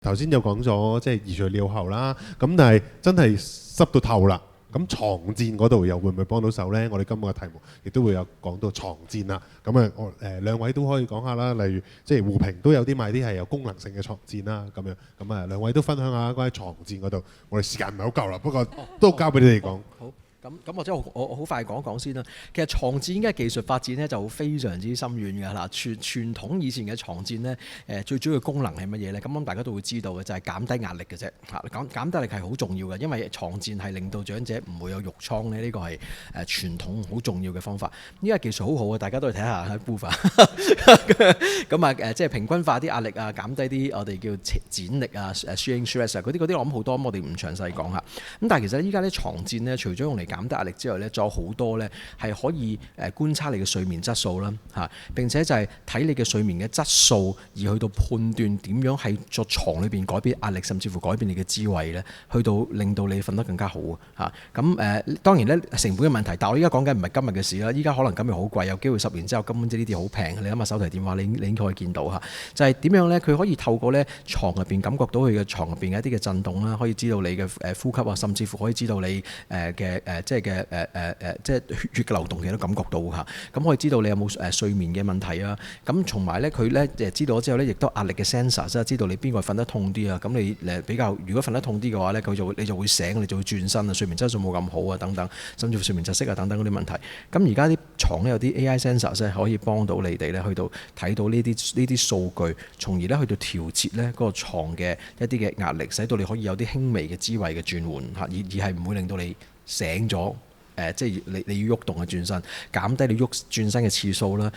頭先有講咗即係移除尿喉啦，咁但係真係濕到透啦。咁床墊嗰度又會唔會幫到手呢？我哋今日嘅題目亦都會有講到床墊啦。咁啊，兩位都可以講下啦。例如即係護評都有啲賣啲係有功能性嘅床墊啦，咁樣。咁啊，兩位都分享下關於床墊嗰度。我哋時間唔係好夠啦，不過都交俾你哋講。好。咁或者我好快講一講先啦。其實床墊嘅技術發展咧就非常之深遠㗎啦。傳統以前嘅床墊咧，最主要嘅功能係乜嘢咧？咁大家都會知道嘅就係減低壓力嘅啫。減低壓力係好重要嘅，因為床墊係令到長者唔會有褥瘡咧。呢個係傳統好重要嘅方法。呢個技術好好嘅，大家都去睇下喺 Booth 咁啊即係平均化啲壓力啊，減低啲我哋叫剪力啊、shearing stress 啊嗰啲我諗好多，我哋唔詳細講下。咁但係其實依家咧床墊咧，除咗用嚟減低壓力之外咧，仲有好多咧係可以觀察你嘅睡眠質素啦嚇，並且就係睇你嘅睡眠嘅質素，而去到判斷點樣喺個床裏邊改變壓力，甚至乎改變你嘅姿位咧，去到令到你瞓得更加好嚇。咁當然咧成本嘅問題，但我依家講緊唔係今日嘅事啦。依家可能今日好貴，有機會10年之後根本即係呢啲好平。你諗下手提電話，你應該可以見到嚇，就係點樣咧？佢可以透過咧床入邊感覺到佢嘅床入邊嘅一啲嘅震動啦，可以知道你嘅呼吸啊，甚至乎可以知道你嘅即係血嘅流動嘅都感覺到嚇，咁可以知道你有冇睡眠嘅問題啊。咁同埋咧，佢咧知道咗之後咧，亦都壓力嘅 sensor， 即係知道你邊個瞓得痛啲啊。咁你比較如果瞓得痛啲嘅話咧，你就會醒，你就會轉身啊，睡眠質素冇咁好啊，等等，甚至乎睡眠窒息啊等等嗰啲問題。咁而家啲床咧有啲 AI sensor 咧可以幫到你哋咧去到睇到呢啲數據，從而咧去到調節咧嗰個牀嘅一啲嘅壓力，使到你可以有啲輕微嘅姿位嘅轉換嚇，而係唔會令到你醒咗。即係你要喐動嘅轉身，減低你轉身嘅次數啦，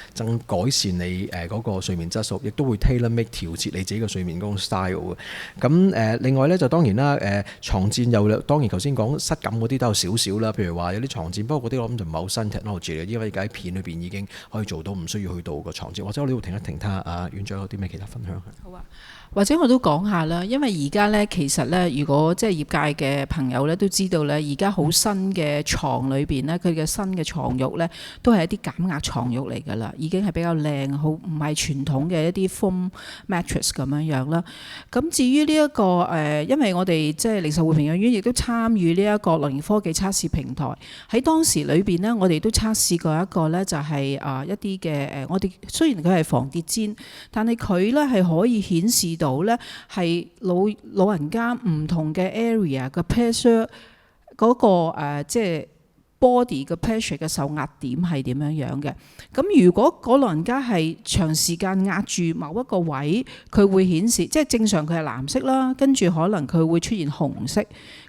改善你嗰個睡眠質素，亦都會 tailor make 調節你自己嘅睡眠嗰個 style 嘅。咁另外咧就當然啦，床墊又當然頭先講質感嗰啲都有少少啦。譬如話有啲床墊，不過嗰啲我諗就唔係好新 technology 嘅，因為而家喺片裏邊已經可以做到，唔需要去到個床墊。或者我呢度停一停，睇下院長有啲咩其他分享。好啊。或者我都講下啦，因為而家咧其實咧，如果即係業界嘅朋友咧都知道咧，而家好新嘅床裏邊咧，佢嘅新嘅床褥咧都係一啲減壓床褥嚟㗎啦，已經係比較靚，好唔係傳統嘅一啲 foam mattress 咁樣樣啦。咁至於呢一個因為我哋即係靈實護評養院亦都參與呢一個樂齡科技測試平台，喺當時裏邊呢，我哋都測試過一個咧就係一啲嘅我哋雖然佢係防跌氈，但係佢咧係可以顯示到咧係老人家唔同嘅 area 嘅 pressure 嗰個即係 body 嘅 pressure 嘅受壓點係點樣樣嘅。咁如果嗰老人家係長時間壓住某一個位，佢會顯示即係正常佢係藍色啦，跟住可能佢會出現紅色。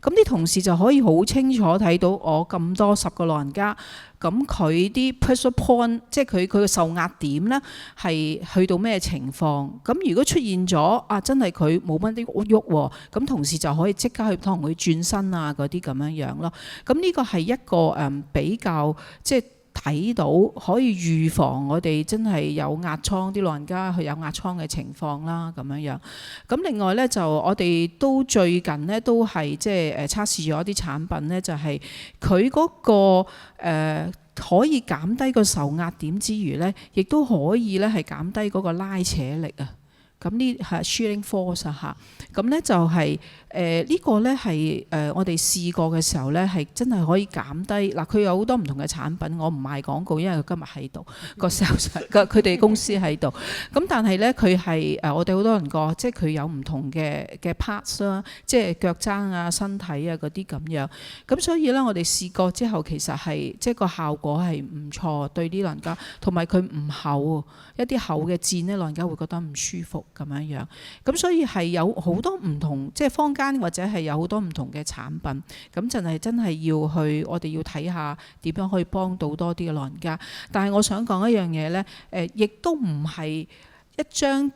咁啲同事就可以好清楚睇到我咁多10個老人家。咁佢啲 pressure point， 即係佢嘅受壓點呢，係去到咩情況？咁如果出現咗真係佢冇乜啲喐喎，咁同事就可以即刻去同佢轉身啊嗰啲咁樣樣咯。咁呢個係一個比較即係睇到可以預防我哋真係有壓瘡，啲老人家佢有壓瘡嘅情況啦咁樣樣。咁另外呢，就我哋都最近呢，都係即係測試咗一啲產品呢，就係佢嗰個可以減低個受壓點之餘呢，亦都可以咧係減低嗰個拉扯力啊。咁呢係 shearing force 嚇。咁呢就係呢個呢係我哋試過嘅時候呢，係真係可以減低嗱。佢有好多唔同嘅產品，我唔賣廣告，因為佢今日喺度個 sales 佢哋公司喺度。咁但係呢，佢係我哋好多人講，即係佢有唔同嘅 parts 啦，即係腳踭啊、身體啊嗰啲咁樣。咁所以呢，我哋試過之後，其實係即係個效果係唔錯，對啲老人家，同埋佢唔厚，一啲厚嘅墊呢，老人家會覺得唔舒服咁樣樣。咁所以係有好多唔同，即係坊間或者係有好多唔同嘅產品，咁就係真係要去，我哋要睇下點樣可以幫到多啲嘅老人家。但係我想講一樣嘢呢，亦都唔係一張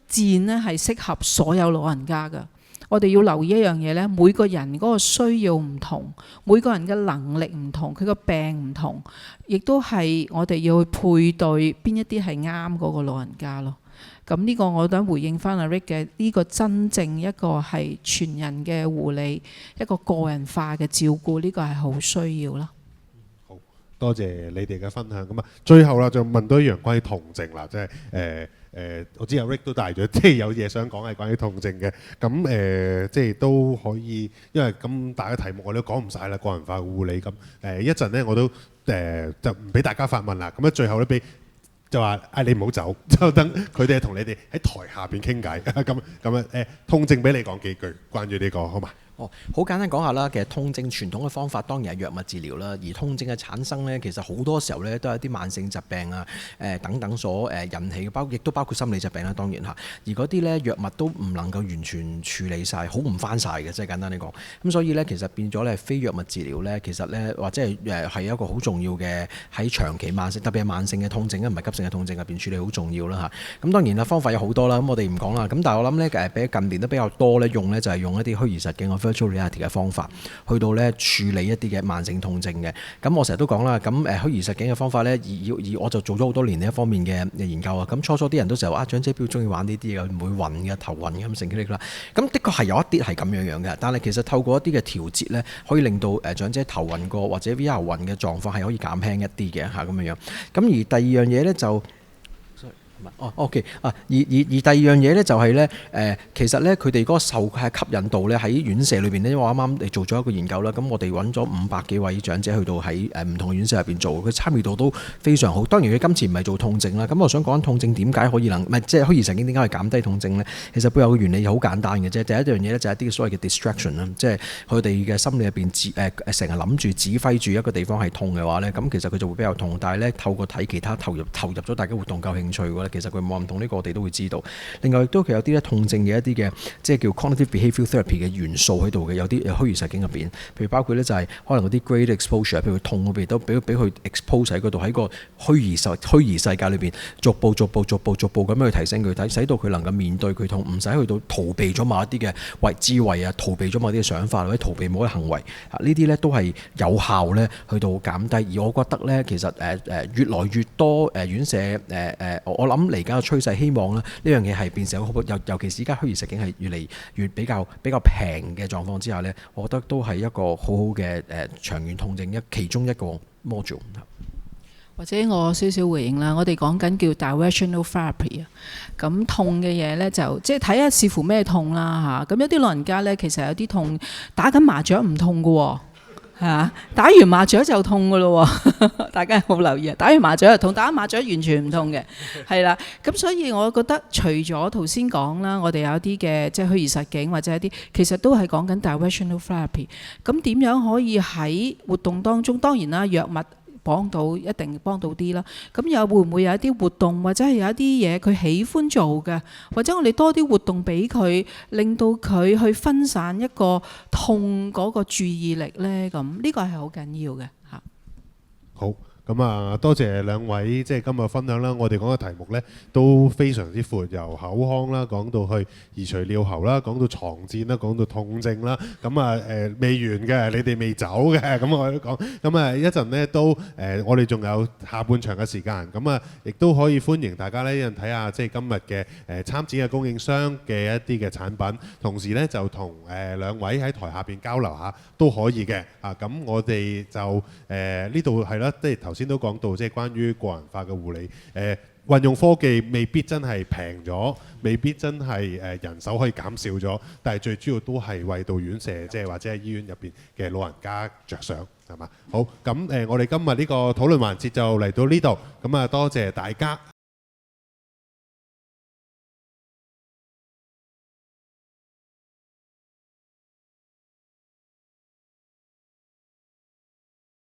墊呢係適合所有老人家㗎。我哋要留意一樣嘢呢，每個人嗰個需要唔同，每個人嘅能力唔同，佢個病唔同，亦都係我哋要去配對邊一啲係啱嗰個老人家咯。咁呢個我等回應翻阿 Rick 嘅呢個真正一個係全人嘅護理，一個個人化嘅照顧，呢個係好需要啦。好多謝你哋嘅分享。咁啊，最後啦就問到一樣關於痛症啦，即係我知阿 Rick 都帶咗，即係有嘢想講係關於痛症嘅。咁即係都可以，因為咁大嘅題目我都講唔晒啦，個人化護理咁。一陣咧我都就唔俾大家發問啦。咁咧最後咧俾就話你唔好走，就等佢哋同你哋喺台下邊傾偈。咁痛症俾你講幾句關於呢個好嘛？好簡單講下啦。其實痛症傳統嘅方法當然係藥物治療啦，而痛症嘅產生呢，其實好多時候呢都係一啲慢性疾病啊等等所引起嘅，亦都包括心理疾病啦，當然嚇。而嗰啲呢藥物都唔能夠完全處理晒，好唔翻晒嘅，即係簡單啲講。咁所以呢，其實變咗呢非藥物治療呢，其實呢或者係一個好重要嘅喺長期慢性，特別係慢性嘅痛症唔係急性嘅痛症入邊處理好重要啦嚇。咁當然啦，方法有好多啦，咁我哋唔講啦。咁但係我諗呢，比近年都比較多呢用呢，就係用一啲虛擬實境virtual reality 嘅方法，去到咧處理一啲嘅慢性痛症嘅。咁我成日都講啦，咁虛擬實境嘅方法咧，而我就做咗好多年呢一方面嘅研究啊。咁初啲人都成日話長者標中意玩呢啲嘅，唔會暈嘅、頭暈嘅咁成啲啦。咁的確係有一啲係咁樣嘅，但係其實透過一啲嘅調節咧，可以令到長者頭暈過或者 VR 暈嘅狀況係可以減輕一啲嘅嚇咁樣。咁而第二樣嘢咧就OK 而第二樣嘢咧就係咧其實咧佢哋嗰個受係吸引度咧喺院舍裏邊咧，因為我啱啱做咗一個研究啦，咁我哋揾咗500幾位長者去到喺唔同嘅院舍入邊做，佢參與度都非常好。當然佢今次唔係做痛症啦，咁我想講痛症點解可以唔係即係虛擬實境點解可以減低痛症咧？其實背後嘅原理好簡單嘅啫。第一樣嘢咧就係一啲所謂嘅 distraction 啦，即係佢哋嘅心理入邊成日諗住指揮住一個地方係痛嘅話咧，咁其實佢就會比較痛。但係咧透過睇其他投入咗大家活動夠興趣嘅話，其實佢冇唔同，呢個我哋都會知道。另外亦都佢有啲咧痛症嘅一啲嘅即係叫 cognitive behavioral therapy 嘅元素喺度嘅，有啲虛擬實境入邊，譬如包括咧就係可能嗰啲 great exposure， 譬如痛嗰邊都俾佢 expose 喺嗰度，喺個虛擬世界裏邊逐步咁樣去提升佢，使到佢能夠面對佢痛，唔使去到逃避咗某一啲嘅智慧啊，逃避咗某啲嘅想法或者逃避某啲行為啊，呢啲咧都係有效咧去到減低。而我覺得咧其實越來越多院舍我諗嚟緊嘅趨勢，希望咧呢樣嘢係變成尤其是而家虛擬實境係越嚟越比較平嘅狀況之下呢，我覺得都係一個好好嘅長遠痛症其中一個 module。或者我少少回應啦，我哋講緊叫 directional therapy 啊，咁痛嘅嘢呢，就即係睇下視乎咩痛啦嚇。咁有啲老人家呢，其實有啲痛打緊麻雀唔痛㗎喎。打完麻雀就痛㗎咯喎，大家好留意啊！打完麻雀就痛，打完麻雀完全唔痛嘅，係啦。咁所以我覺得除咗頭先講啦，我哋有啲嘅即係虛擬實境或者一啲，其實都係講緊 directional therapy。咁點樣可以喺活動當中？當然啦，藥物一定幫到啲啦。咁又會唔會有一啲活動，或者係有一啲嘢佢喜歡做嘅，或者我哋多啲活動俾佢，令到佢去分散一個痛嗰個注意力呢？咁呢個係好緊要嘅嚇。好。咁啊，多謝兩位即係今日分享啦。我哋講嘅題目呢都非常之闊，由口腔啦講到去移除尿喉啦，講到床墊啦，講到痛症啦。咁啊未完嘅，你哋未走嘅。咁我都講。咁啊一陣呢都我哋仲有下半場嘅時間。咁啊亦都可以歡迎大家呢一陣睇下即係今日嘅參展嘅供應商嘅一啲嘅產品，同時呢就同兩位喺台下邊交流下都可以嘅。咁我哋就呢度係啦，即係頭先都講到，即係關於個人化嘅護理，運用科技未必真係平咗，未必真係人手可以減少咗，但係最主要都係為到院舍，即係或者係醫院入邊嘅老人家着想，係嘛？好，咁我哋今日呢個討論環節就嚟到呢度，咁啊多謝大家。